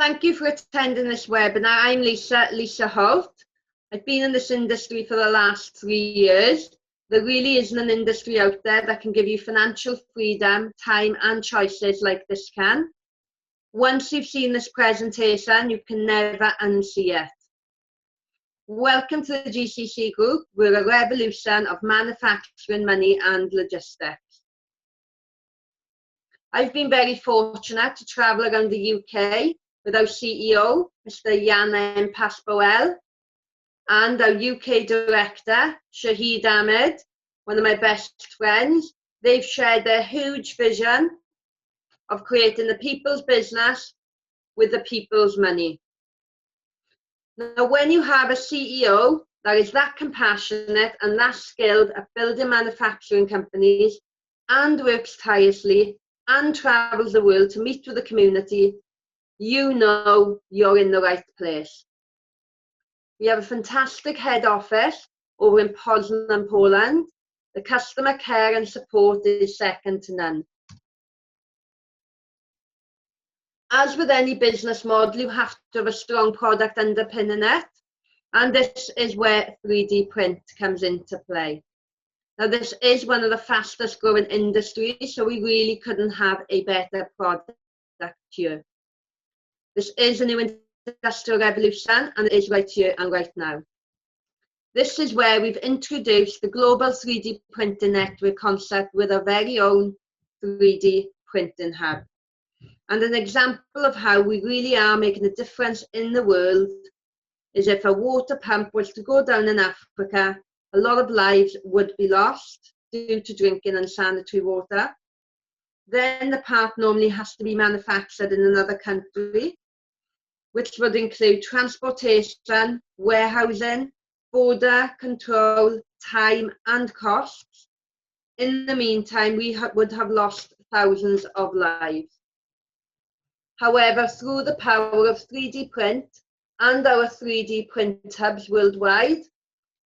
Thank you for attending this webinar. I'm Lisa Holt. I've been in this industry for the last 3 years. There really isn't an industry out there that can give you financial freedom, time and choices like this can. Once you've seen this presentation, you can never unsee it. Welcome to the GCC Group. We're a revolution of manufacturing, money and logistics. I've been very fortunate to travel around the UK with our CEO, Mr. Jan M. Pasboel, and our UK Director, Shahid Ahmed, one of my best friends. They've shared their huge vision of creating the people's business with the people's money. Now, when you have a CEO that is that compassionate and that skilled at building manufacturing companies and works tirelessly and travels the world to meet with the community, you know you're in the right place. We have a fantastic head office over in Poznan, Poland. The customer care and support is second to none. As with any business model, you have to have a strong product underpinning it, and this is where 3D print comes into play. Now, this is one of the fastest growing industries, so we really couldn't have a better product here. This is a new industrial revolution, and it is right here and right now. This is where we've introduced the global 3D printing network concept with our very own 3D printing hub. And an example of how we really are making a difference in the world is if a water pump was to go down in Africa, a lot of lives would be lost due to drinking unsanitary water. Then the part normally has to be manufactured in another country, which would include transportation, warehousing, border control, time and costs. In the meantime, we would have lost thousands of lives. However, through the power of 3D print and our 3D print hubs worldwide,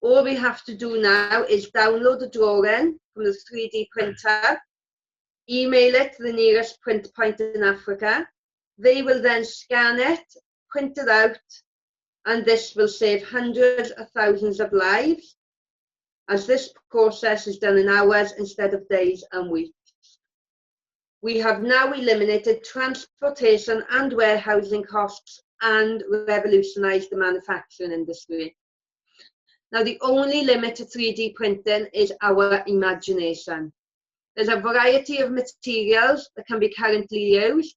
all we have to do now is download a drawing from the 3D printer, email it to the nearest print point in Africa. They will then scan it, print it out, and this will save hundreds of thousands of lives, as this process is done in hours instead of days and weeks. We have now eliminated transportation and warehousing costs and revolutionized the manufacturing industry. Now, the only limit to 3D printing is our imagination. There's a variety of materials that can be currently used,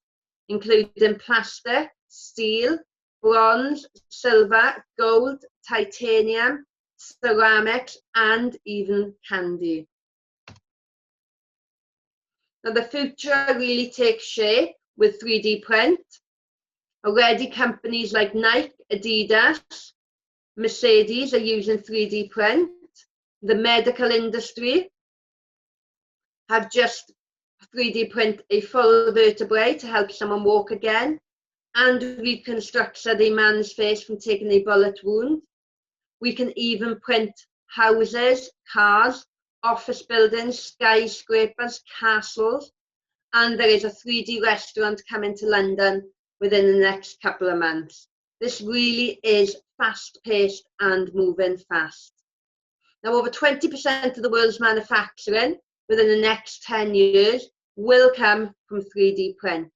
including plastic, steel, bronze, silver, gold, titanium, ceramics, and even candy. Now, the future really takes shape with 3D print. Already companies like Nike, Adidas, Mercedes are using 3D print. The medical industry have just 3D print a full vertebrae to help someone walk again, and reconstructed a man's face from taking a bullet wound. We can even print houses, cars, office buildings, skyscrapers, castles, and there is a 3D restaurant coming to London within the next couple of months. This really is fast-paced and moving fast. Now, over 20% of the world's manufacturing within the next 10 years will come from 3D print.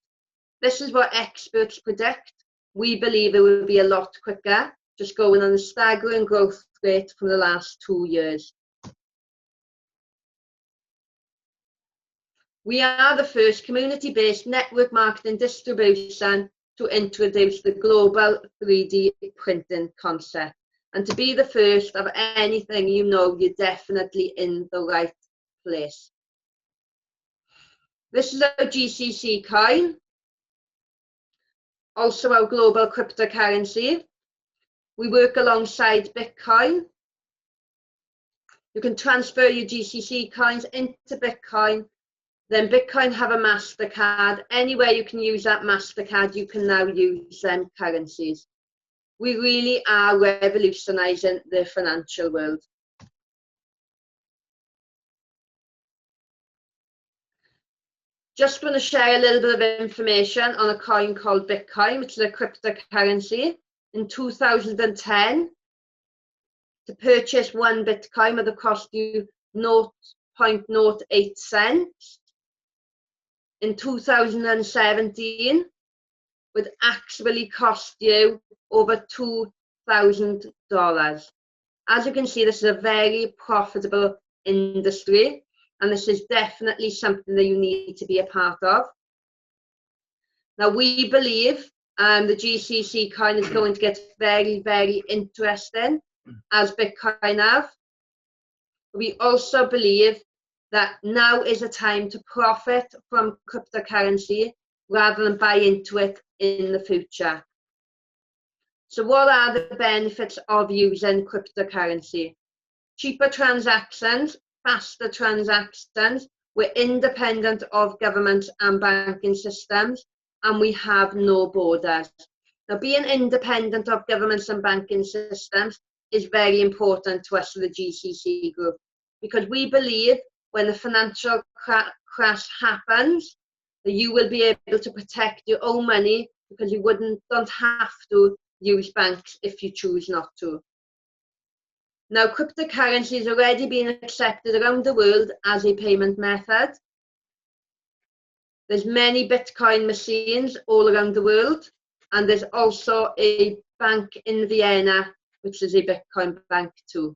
This is what experts predict. We believe it will be a lot quicker, just going on a staggering growth rate from the last 2 years. We are the first community-based network marketing distribution to introduce the global 3D printing concept. And to be the first of anything, you know you're definitely in the right place. This is our GCC coin, also our global cryptocurrency. We work alongside Bitcoin. You can transfer your GCC coins into Bitcoin. Then Bitcoin have a MasterCard. Anywhere you can use that MasterCard, you can now use them currencies. We really are revolutionizing the financial world. Just going to share a little bit of information on a coin called Bitcoin, which is a cryptocurrency. In 2010, to purchase one Bitcoin would have cost you 0.08 cents. In 2017, would actually cost you over $2,000. As you can see, this is a very profitable industry, and this is definitely something that you need to be a part of. Now, we believe the GCC coin is going to get very, very interesting as Bitcoin have. We also believe that now is a time to profit from cryptocurrency rather than buy into it in the future. So what are the benefits of using cryptocurrency? Cheaper transactions, faster transactions, we're independent of governments and banking systems, and we have no borders. Now, being independent of governments and banking systems is very important to us, to the GCC group, because we believe when the financial crash happens, that you will be able to protect your own money because you don't have to use banks if you choose not to. Now, cryptocurrency is already being accepted around the world as a payment method. There's many Bitcoin machines all around the world, and there's also a bank in Vienna, which is a Bitcoin bank too.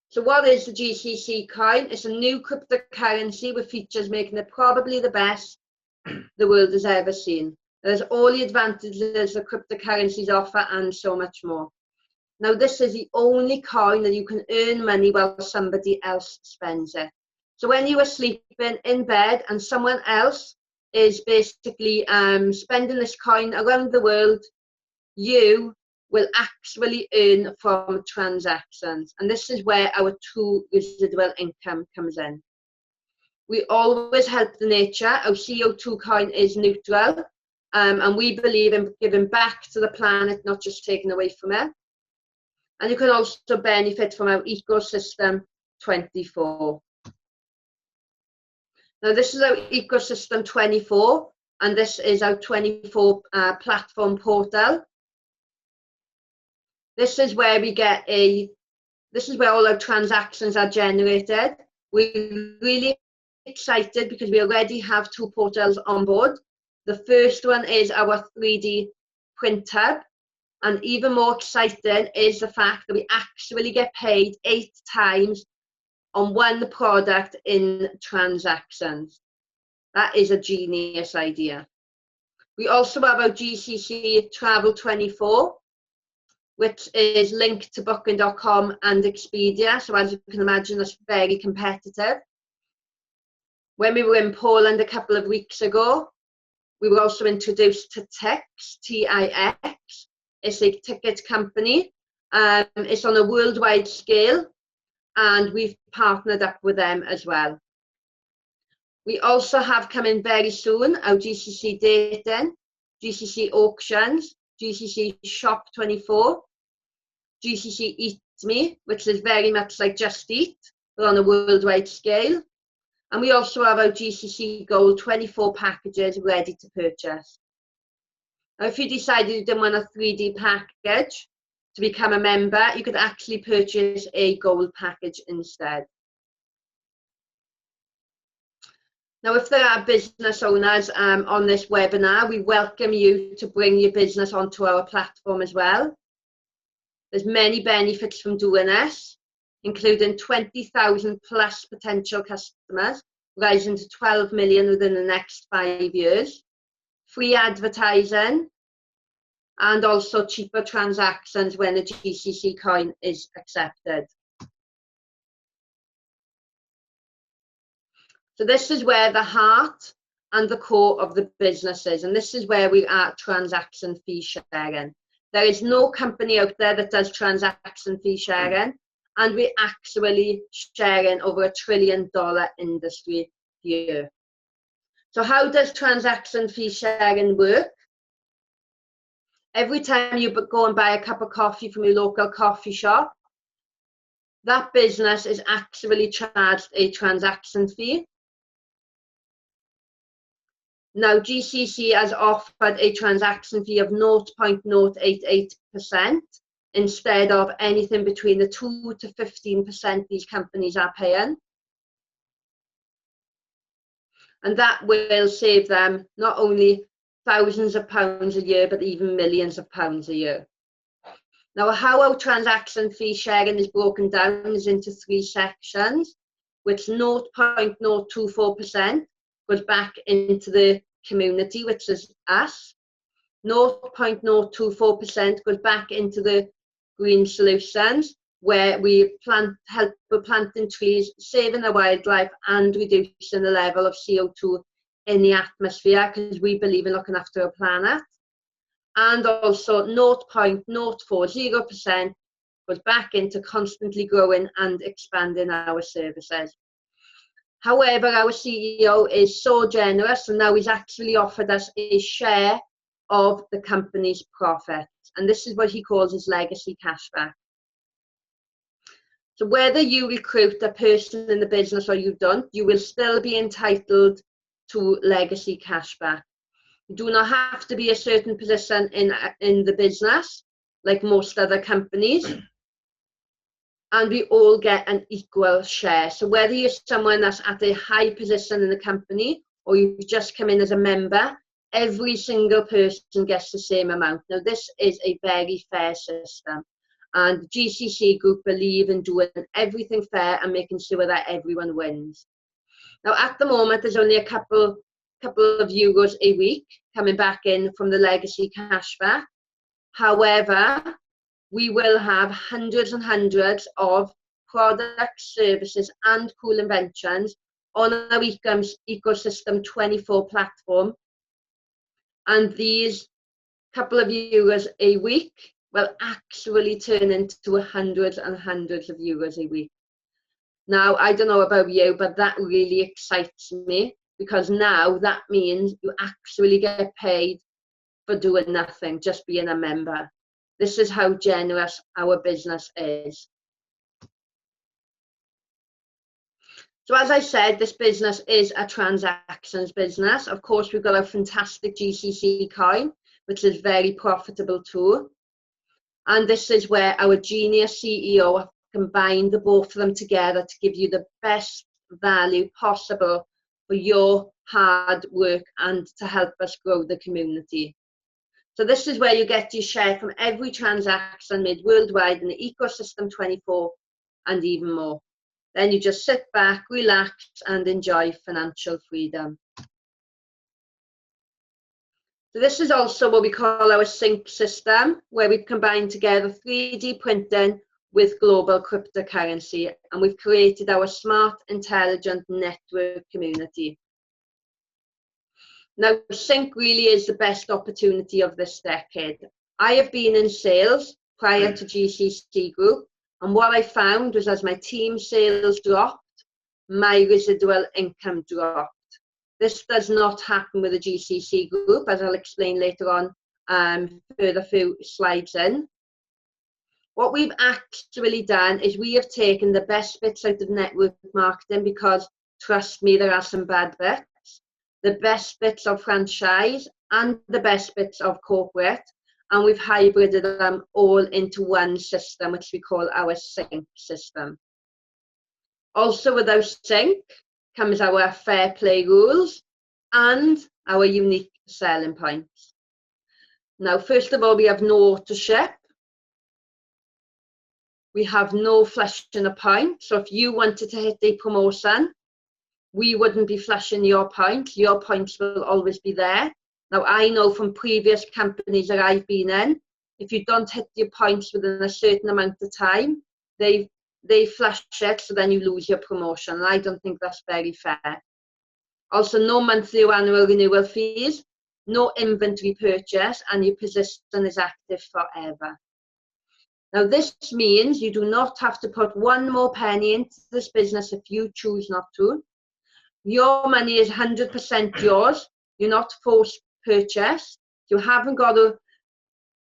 So what is the GCC coin? It's a new cryptocurrency with features making it probably the best the world has ever seen. There's all the advantages that cryptocurrencies offer and so much more. Now, this is the only coin that you can earn money while somebody else spends it. So when you are sleeping in bed and someone else is basically spending this coin around the world, you will actually earn from transactions. And this is where our true residual income comes in. We always help the nature. Our CO2 coin is neutral, and we believe in giving back to the planet, not just taking away from it. And you can also benefit from our ecosystem 24. Now, this is our ecosystem 24, and this is our 24 platform portal. This is where this is where all our transactions are generated. We're really excited because we already have 2 portals on board. The first one is our 3D print hub. And even more exciting is the fact that we actually get paid 8 times on one product in transactions. That is a genius idea. We also have our GCC Travel 24, which is linked to Booking.com and Expedia. So as you can imagine, it's very competitive. When we were in Poland a couple of weeks ago, we were also introduced to Tix, T-I-X. It's a ticket company. It's on a worldwide scale, and we've partnered up with them as well. We also have coming very soon our GCC Dating, GCC Auctions, GCC Shop 24, GCC Eat Me, which is very much like Just Eat, but on a worldwide scale. And we also have our GCC Gold 24 packages ready to purchase. Now, if you decided you didn't want a 3D package to become a member, you could actually purchase a gold package instead. Now, if there are business owners on this webinar, we welcome you to bring your business onto our platform as well. There's many benefits from doing this, including 20,000 plus potential customers, rising to 12 million within the next 5 years. Free advertising, and also cheaper transactions when a GCC coin is accepted. So this is where the heart and the core of the business is, and this is where we are transaction fee sharing. There is no company out there that does transaction fee sharing, and we're actually sharing over $1 trillion industry here. So how does transaction fee sharing work? Every time you go and buy a cup of coffee from your local coffee shop, that business is actually charged a transaction fee. Now, GCC has offered a transaction fee of 0.088% instead of anything between the 2 to 15% these companies are paying. And that will save them not only thousands of pounds a year, but even millions of pounds a year. Now, how our transaction fee sharing is broken down is into 3 sections, which 0.024% goes back into the community, which is us. 0.024% goes back into the green solutions, where we help with planting trees, saving the wildlife and reducing the level of CO2 in the atmosphere, because we believe in looking after our planet. And also 0.040% goes back into constantly growing and expanding our services. However, our CEO is so generous, and now he's actually offered us a share of the company's profits. And this is what he calls his legacy cashback. So whether you recruit a person in the business or you don't, you will still be entitled to legacy cashback. You do not have to be a certain position in the business, like most other companies. And we all get an equal share. So whether you're someone that's at a high position in the company or you've just come in as a member, every single person gets the same amount. Now, this is a very fair system. And the GCC group believe in doing everything fair and making sure that everyone wins. Now, at the moment, there's only a couple of euros a week coming back in from the legacy cashback. However, we will have hundreds and hundreds of products, services and cool inventions on our ecosystem 24 platform. And these couple of euros a week will actually turn into hundreds and hundreds of euros a week. Now, I don't know about you, but that really excites me, because now that means you actually get paid for doing nothing, just being a member. This is how generous our business is. So as I said, this business is a transactions business. Of course, we've got a fantastic GCC coin, which is very profitable too. And this is where our genius CEO have combined the both of them together to give you the best value possible for your hard work and to help us grow the community. So this is where you get your share from every transaction made worldwide in the ecosystem 24 and even more. Then you just sit back, relax and enjoy financial freedom. So this is also what we call our sync system, where we've combined together 3D printing with global cryptocurrency, and we've created our smart, intelligent network community. Now, sync really is the best opportunity of this decade. I have been in sales prior to GCC Group, and what I found was as my team sales dropped, my residual income dropped. This does not happen with the GCC Group, as I'll explain later on further few slides in. What we've actually done is we have taken the best bits out of network marketing, because trust me, there are some bad bits. The best bits of franchise and the best bits of corporate, and we've hybrided them all into one system, which we call our sync system. Also with our sync comes our fair play rules and our unique selling points. Now, first of all, we have no auto ship. We have no flashing a point. So if you wanted to hit a promotion, we wouldn't be flashing your points. Your points will always be there. Now, I know from previous companies that I've been in, if you don't hit your points within a certain amount of time, they flash it, so then you lose your promotion. And I don't think that's very fair. Also, no monthly or annual renewal fees, no inventory purchase, and your position is active forever. Now, this means you do not have to put one more penny into this business if you choose not to. Your money is 100% yours. You're not forced purchase. You haven't got to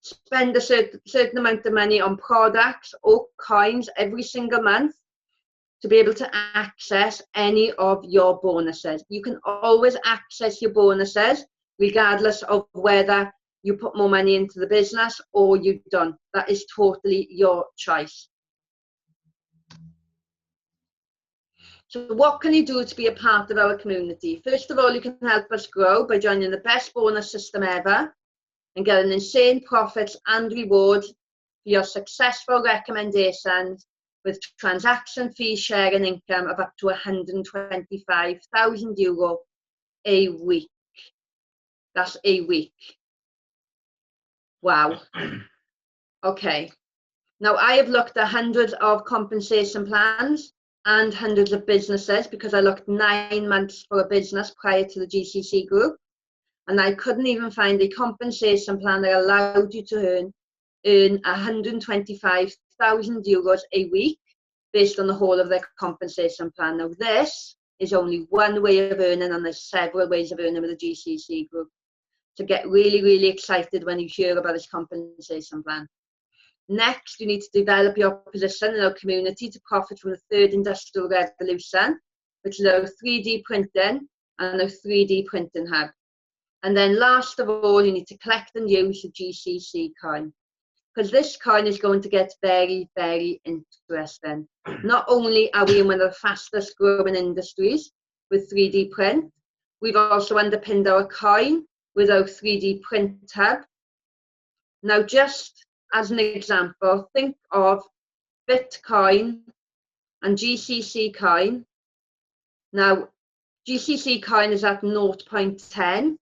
spend a certain amount of money on products or coins every single month to be able to access any of your bonuses. You can always access your bonuses regardless of whether you put more money into the business or you don't. That is totally your choice. So what can you do to be a part of our community? First of all, you can help us grow by joining the best bonus system ever and getting insane profits and rewards for your successful recommendations with transaction fee sharing income of up to €125,000 a week. That's a week. Wow. Okay. Now, I have looked at hundreds of compensation plans and hundreds of businesses because I looked 9 months for a business prior to the GCC group, and I couldn't even find a compensation plan that allowed you to earn €125,000 a week based on the whole of their compensation plan. Now, this is only one way of earning, and there's several ways of earning with the GCC group. So get really, really excited when you hear about this compensation plan. Next, you need to develop your position in our community to profit from the third industrial revolution, which is our 3D printing and our 3D printing hub. And then last of all, you need to collect and use the GCC coin, because this coin is going to get very, very interesting. Not only are we in one of the fastest growing industries with 3D print, we've also underpinned our coin with our 3D print hub. Now, just as an example, think of Bitcoin and GCC coin. Now, GCC coin is at 0.10.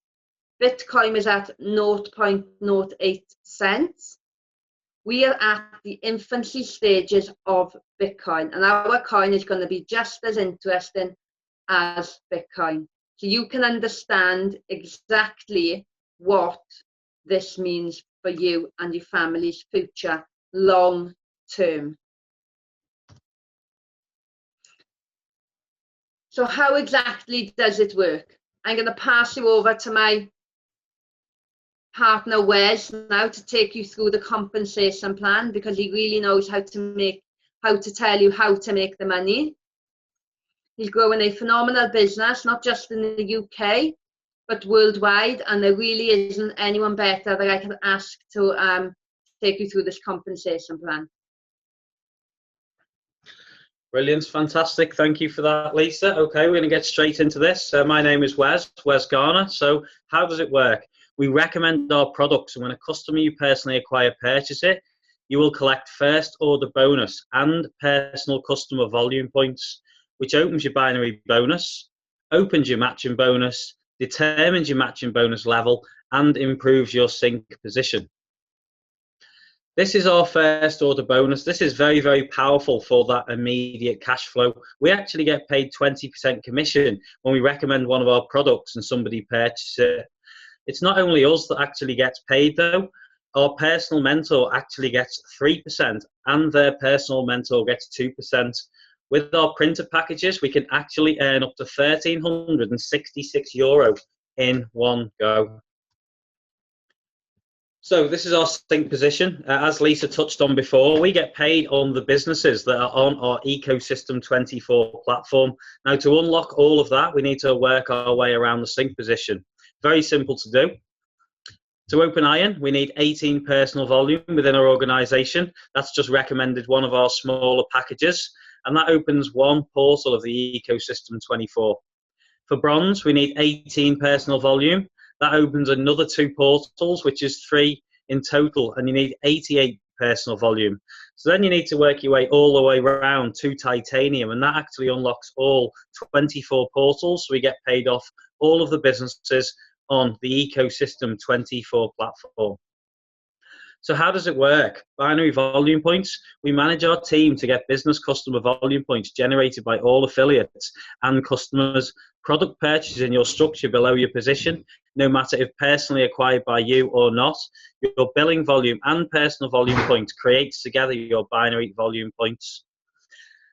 Bitcoin is at 0.08 cents. We are at the infancy stages of Bitcoin, and our coin is going to be just as interesting as Bitcoin. So you can understand exactly what this means for you and your family's future long term. So how exactly does it work? I'm going to pass you over to my partner Wes now to take you through the compensation plan, because he really knows how to tell you how to make the money. He's growing a phenomenal business, not just in the UK, but worldwide, and there really isn't anyone better that I can ask to take you through this compensation plan. Brilliant, fantastic. Thank you for that, Lisa. Okay, we're going to get straight into this. My name is Wes Garner. So how does it work? We recommend our products, and when a customer you personally acquire purchase it, you will collect first order bonus and personal customer volume points, which opens your binary bonus, opens your matching bonus, determines your matching bonus level, and improves your sync position. This is our first order bonus. This is very, very powerful for that immediate cash flow. We actually get paid 20% commission when we recommend one of our products and somebody purchases it. It's not only us that actually gets paid though. Our personal mentor actually gets 3% and their personal mentor gets 2%. With our printer packages, we can actually earn up to €1,366 in one go. So this is our sync position. As Lisa touched on before, we get paid on the businesses that are on our Ecosystem 24 platform. Now, to unlock all of that, we need to work our way around the sync position. Very simple to do. To open Iron, we need 18 personal volume within our organization. That's just recommended one of our smaller packages, and that opens one portal of the Ecosystem 24. For Bronze, we need 18 personal volume. That opens another 2 portals, which is 3 in total, and you need 88 personal volume. So then you need to work your way all the way around to Titanium, and that actually unlocks all 24 portals. So we get paid off all of the businesses on the Ecosystem 24 platform. So how does it work? Binary volume points. We manage our team to get business customer volume points generated by all affiliates and customers. Product purchases in your structure below your position, no matter if personally acquired by you or not. Your billing volume and personal volume points creates together your binary volume points.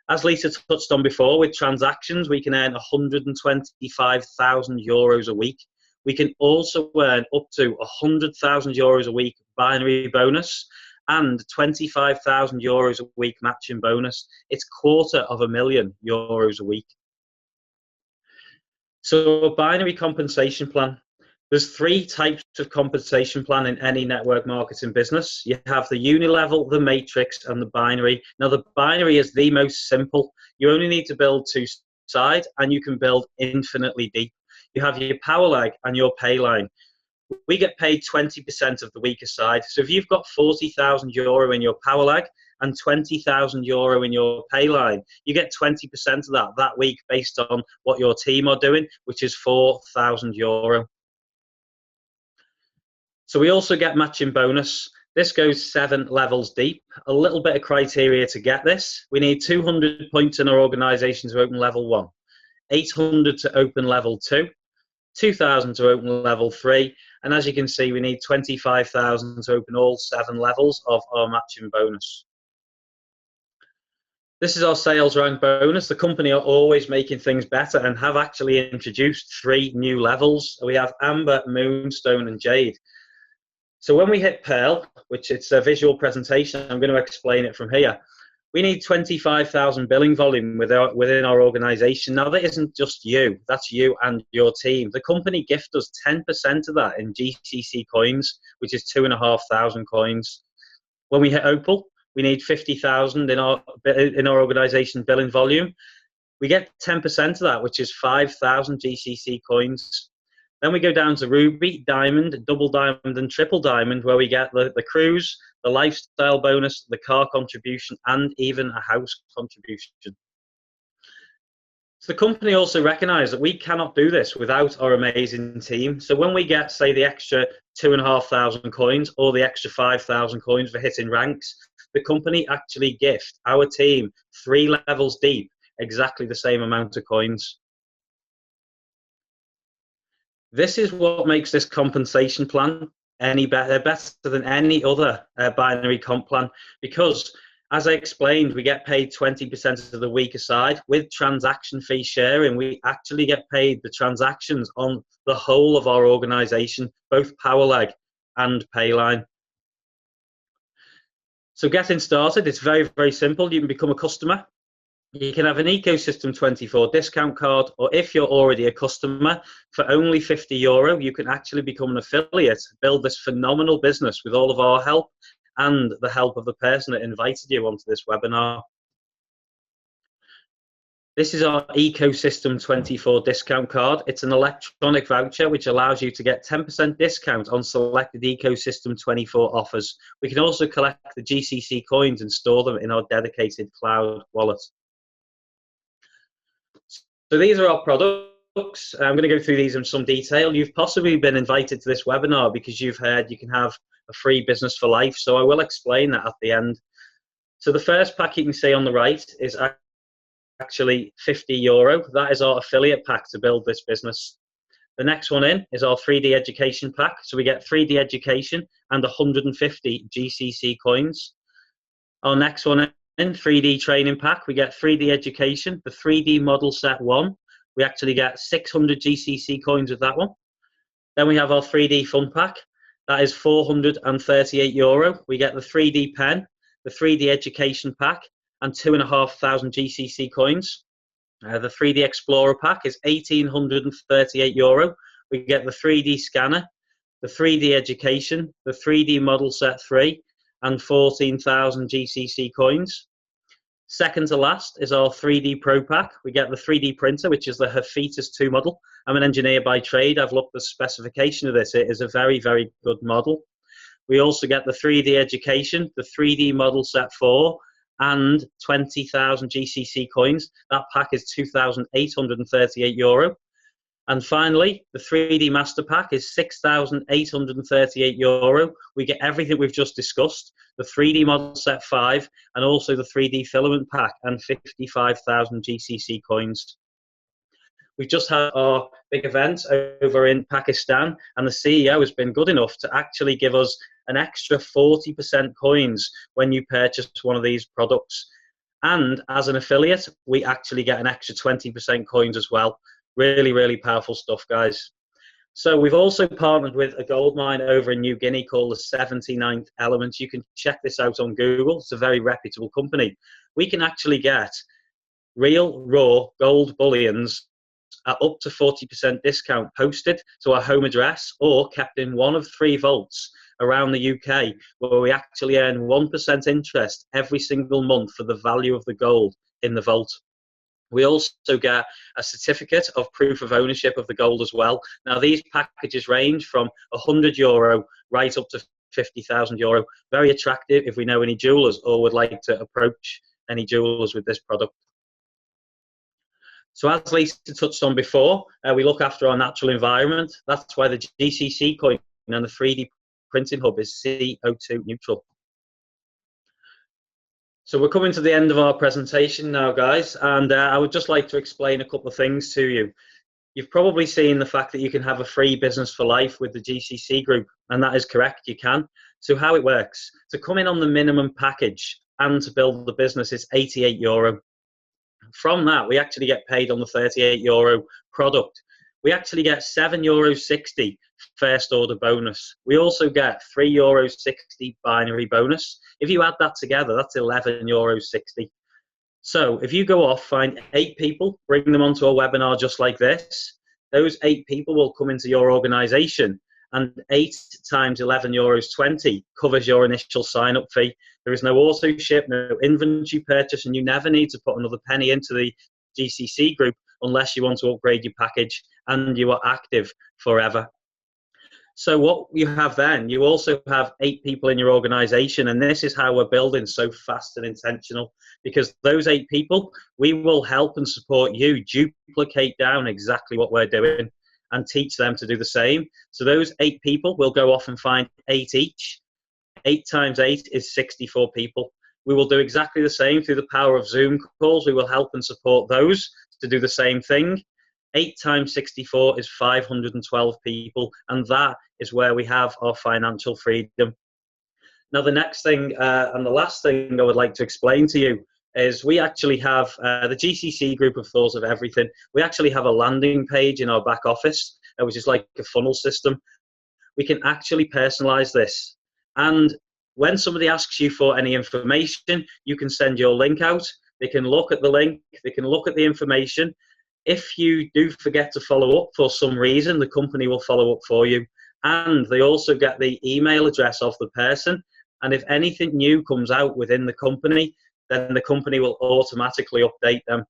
As Lisa touched on before, with transactions, we can earn €125,000 a week. We can also earn up to €100,000 a week binary bonus, and €25,000 a week matching bonus. It's €250,000 a week. So a binary compensation plan. There's three types of compensation plan in any network marketing business. You have the unilevel, the matrix, and the binary. Now the binary is the most simple. You only need to build two sides and you can build infinitely deep. You have your power lag and your pay line. We get paid 20% of the weaker side. So if you've got €40,000 in your power lag and €20,000 in your pay line, you get 20% of that week based on what your team are doing, which is €4,000. So we also get matching bonus. This goes 7 levels deep. A little bit of criteria to get this. We need 200 points in our organisation to open level 1, 800 to open level 2, 2,000 to open level 3, and as you can see, we need 25,000 to open all 7 levels of our matching bonus. This is our sales rank bonus. The company are always making things better and have actually introduced 3 new levels. We have Amber, Moonstone, and Jade. So when we hit Pearl, which it's a visual presentation, I'm going to explain it from here. We need 25,000 billing volume within our organisation. Now that isn't just you, that's you and your team. The company gift us 10% of that in GCC coins, which is 2,500 coins. When we hit Opal, we need 50,000 in our organisation billing volume. We get 10% of that, which is 5,000 GCC coins. Then we go down to Ruby, Diamond, Double Diamond, and Triple Diamond, where we get the cruise, the lifestyle bonus, the car contribution, and even a house contribution. So the company also recognised that we cannot do this without our amazing team. So when we get, say, the extra 2,500 coins or the extra 5,000 coins for hitting ranks, the company actually gift our team 3 levels deep exactly the same amount of coins. This is what makes this compensation plan better than any other binary comp plan, because, as I explained, we get paid 20% of the weaker side. With transaction fee sharing, we actually get paid the transactions on the whole of our organisation, both power lag and pay line. So getting started, it's very, very simple. You can become a customer. You can have an Ecosystem 24 discount card, or if you're already a customer, for only €50, you can actually become an affiliate, build this phenomenal business with all of our help and the help of the person that invited you onto this webinar. This is our Ecosystem 24 discount card. It's an electronic voucher which allows you to get 10% discount on selected Ecosystem 24 offers. We can also collect the GCC coins and store them in our dedicated cloud wallet. So these are our products. I'm going to go through these in some detail. You've possibly been invited to this webinar because you've heard you can have a free business for life. So I will explain that at the end. So the first pack you can see on the right is actually €50. That is our affiliate pack to build this business. The next one in is our 3D education pack. So we get 3D education and 150 GCC coins. Our next one in 3D training pack, we get 3D education, the 3D model set 1. We actually get 600 GCC coins with that one. Then we have our 3D fun pack. That is €438. We get the 3D pen, the 3D education pack, and 2,500 GCC coins. The 3D explorer pack is €1,838. We get the 3D scanner, the 3D education, the 3D model set 3, and 14,000 GCC coins. Second to last is our 3D Pro Pack. We get the 3D printer, which is the Herphetus 2 model. I'm an engineer by trade. I've looked at the specification of this. It is a very, very good model. We also get the 3D education, the 3D model set 4, and 20,000 GCC coins. That pack is €2,838. And finally, the 3D Master Pack is €6,838. We get everything we've just discussed, the 3D Model Set 5, and also the 3D Filament Pack, and 55,000 GCC coins. We've just had our big event over in Pakistan, and the CEO has been good enough to actually give us an extra 40% coins when you purchase one of these products. And as an affiliate, we actually get an extra 20% coins as well. Really, really powerful stuff, guys. So we've also partnered with a gold mine over in New Guinea called the 79th Element. You can check this out on Google. It's a very reputable company. We can actually get real raw gold bullions at up to 40% discount posted to our home address or kept in one of 3 vaults around the UK, where we actually earn 1% interest every single month for the value of the gold in the vault. We also get a certificate of proof of ownership of the gold as well. Now, these packages range from €100 right up to €50,000. Very attractive if we know any jewelers or would like to approach any jewelers with this product. So as Lisa touched on before, we look after our natural environment. That's why the GCC coin and the 3D printing hub is CO2 neutral. So we're coming to the end of our presentation now, guys, and I would just like to explain a couple of things to you. You've probably seen the fact that you can have a free business for life with the GCC group, and that is correct, you can. So how it works, to come in on the minimum package and to build the business is €88. From that, we actually get paid on the €38 product. We actually get €7.60 first order bonus. We also get €3.60 binary bonus. If you add that together, that's €11.60. So if you go off, find 8 people, bring them onto a webinar just like this, those 8 people will come into your organization, and 8 times €11.20 covers your initial sign-up fee. There is no auto ship, no inventory purchase, and you never need to put another penny into the GCC group unless you want to upgrade your package, and you are active forever. So what you have then, you also have 8 people in your organization, and this is how we're building so fast and intentional, because those 8 people, we will help and support you duplicate down exactly what we're doing and teach them to do the same. So those 8 people will go off and find 8 each. 8 times 8 is 64 people. We will do exactly the same through the power of Zoom calls. We will help and support those to do the same thing. 8 times 64 is 512 people, and that is where we have our financial freedom. Now, the next thing and the last thing I would like to explain to you is we actually have the GCC group of thoughts of everything. We actually have a landing page in our back office, which is like a funnel system. We can actually personalize this. And when somebody asks you for any information, you can send your link out. They can look at the link. They can look at the information. If you do forget to follow up for some reason, the company will follow up for you. And they also get the email address of the person. And if anything new comes out within the company, then the company will automatically update them.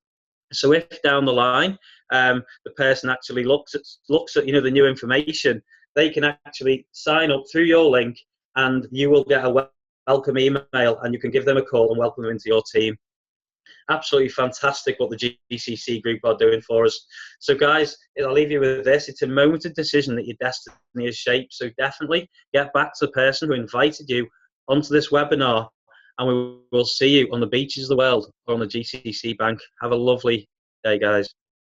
So if down the line the person actually looks at the new information, they can actually sign up through your link, and you will get a welcome email, and you can give them a call and welcome them into your team. Absolutely fantastic what the GCC group are doing for us. So guys, I'll leave you with this. It's a moment of decision that your destiny is shaped. So definitely get back to the person who invited you onto this webinar, and we will see you on the beaches of the world or on the GCC bank. Have a lovely day, guys.